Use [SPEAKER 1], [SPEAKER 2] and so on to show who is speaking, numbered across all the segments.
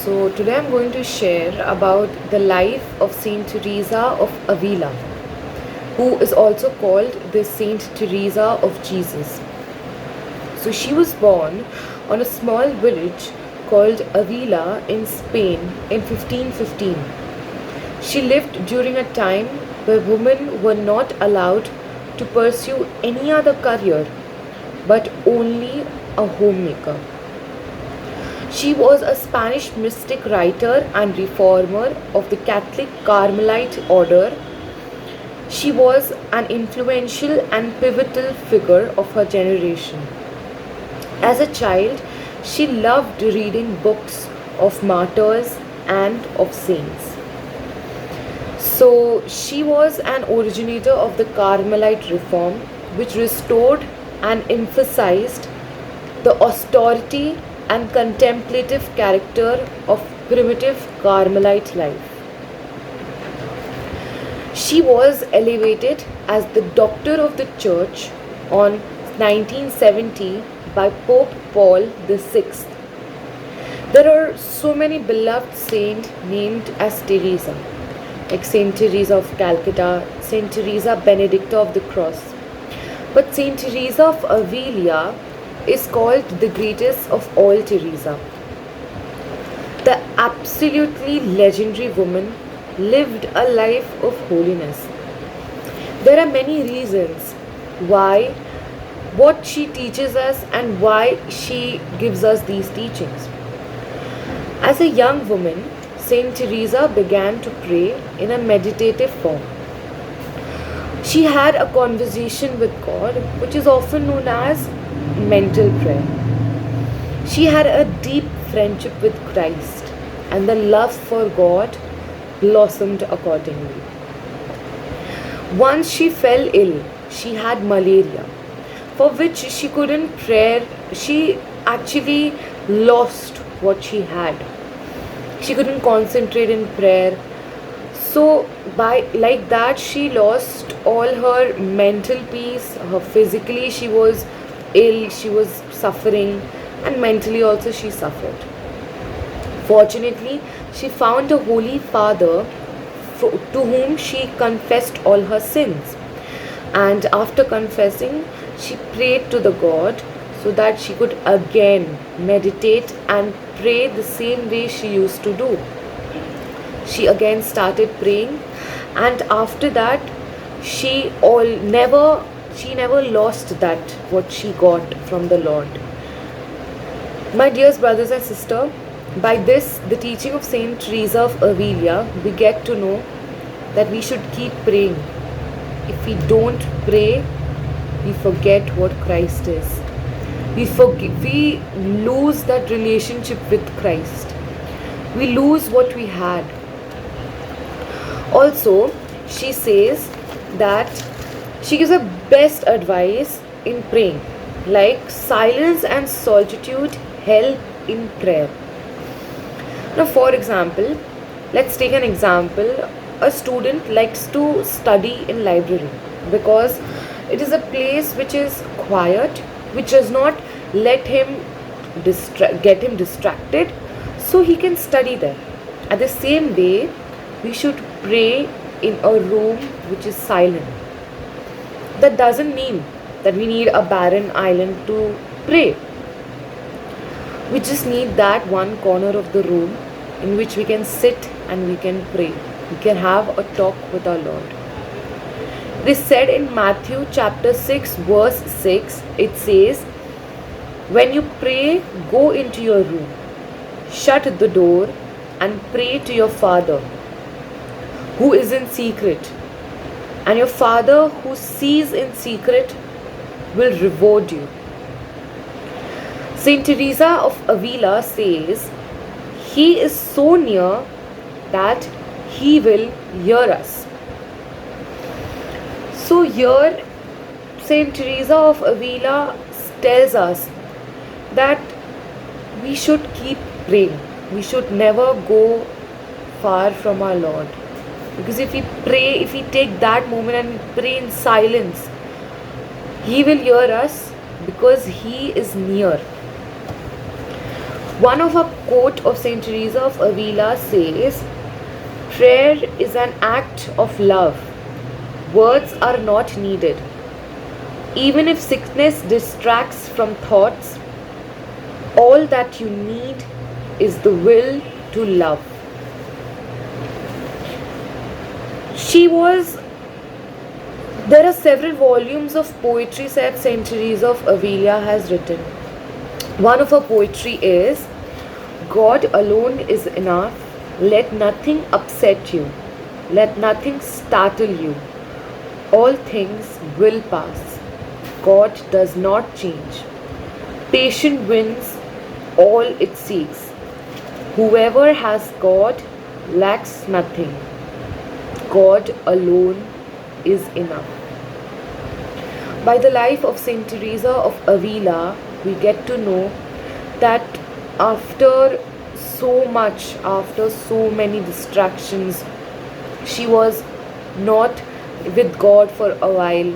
[SPEAKER 1] So, today I'm going to share about the life of Saint Teresa of Avila, who is also called the Saint Teresa of Jesus. So, she was born on a small village called Avila in Spain in 1515. She lived during a time where women were not allowed to pursue any other career but only a homemaker. She was a Spanish mystic writer and reformer of the Catholic Carmelite order. She was an influential and pivotal figure of her generation. As a child, she loved reading books of martyrs and of saints. So, she was an originator of the Carmelite reform, which restored and emphasized the austerity and contemplative character of primitive Carmelite life. She was elevated as the Doctor of the Church on 1970 by Pope Paul VI. There are so many beloved saints named as Teresa, like Saint Teresa of Calcutta, Saint Teresa Benedicta of the Cross. But Saint Teresa of Avila is called the greatest of all Teresa. The absolutely legendary woman lived a life of holiness. There are many reasons why what she teaches us and why she gives us these teachings. As a young woman, Saint Teresa began to pray in a meditative form. She had a conversation with God, which is often known as mental prayer. She had a deep friendship with Christ, and the love for God blossomed accordingly. Once she fell ill, she had malaria, for which she couldn't pray. She actually lost what she had. She couldn't concentrate in prayer. So by like that she lost all her mental peace. Her physically she was ill, she was suffering, and mentally also she suffered. Fortunately, she found a holy father to whom she confessed all her sins. And after confessing, she prayed to the God so that she could again meditate and pray the same way she used to do. She again started praying, and after that she never lost that what she got from the Lord. My dear brothers and sisters, by this the teaching of Saint Teresa of Avila, we get to know that we should keep praying. If we don't pray, we forget what Christ is. We lose that relationship with Christ. We lose what we had. Also, she says that she gives a best advice in praying, like silence and solitude help in prayer. Now, for example, let's take an example. A student likes to study in library because it is a place which is quiet, which does not let him get him distracted, so he can study there. At the same way, we should pray in a room which is silent. That doesn't mean that we need a barren island to pray. We just need that one corner of the room in which we can sit and we can pray. We can have a talk with our Lord. It is said in Matthew chapter 6 verse 6, it says, when you pray, go into your room, shut the door and pray to your Father who is in secret, and your Father who sees in secret will reward you. Saint Teresa of Avila says, he is so near that he will hear us. So here Saint Teresa of Avila tells us that we should keep praying. We should never go far from our Lord. Because if we pray, if we take that moment and pray in silence, He will hear us because He is near. One of a quote of Saint Teresa of Avila says, "Prayer is an act of love. Words are not needed. Even if sickness distracts from thoughts, all that you need is the will to love." She was There are several volumes of poetry that Saint Teresa of Avila has written. One of her poetry is, "God alone is enough. Let nothing upset you. Let nothing startle you. All things will pass. God does not change. Patience wins all it seeks. Whoever has God lacks nothing. God alone is enough." By the life of Saint Teresa of Avila, we get to know that after after so many distractions, she was not with God for a while.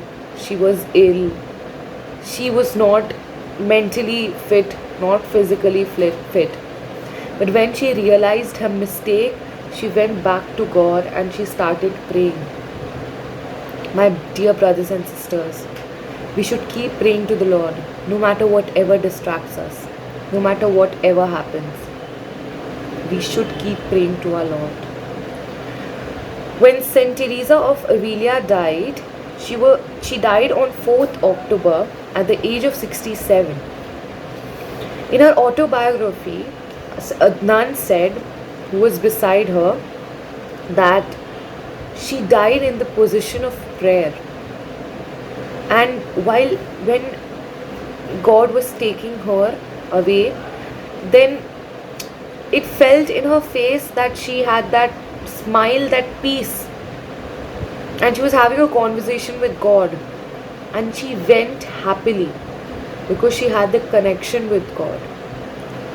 [SPEAKER 1] She was ill. She was not mentally fit, not physically fit. But when she realized her mistake, she went back to God and she started praying. My dear brothers and sisters, we should keep praying to the Lord no matter whatever distracts us, no matter whatever happens. We should keep praying to our Lord. When Saint Teresa of Avila died, she died on 4th October at the age of 67. In her autobiography, a nun said, who was beside her, that she died in the position of prayer. And when God was taking her away, then it felt in her face that she had that smile, that peace. And she was having a conversation with God. And she went happily because she had the connection with God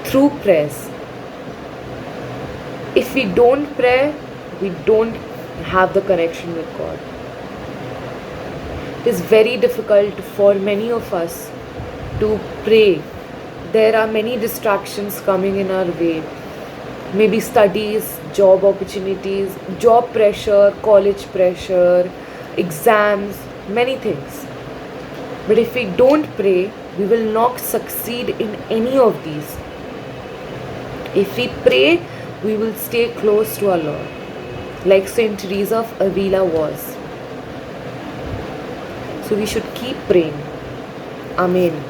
[SPEAKER 1] through prayers. If we don't pray, we don't have the connection with God. It is very difficult for many of us to pray. There are many distractions coming in our way. Maybe studies, job opportunities, job pressure, college pressure, exams, many things. But if we don't pray, we will not succeed in any of these. If we pray, we will stay close to our Lord, like Saint Teresa of Avila was. So we should keep praying. Amen.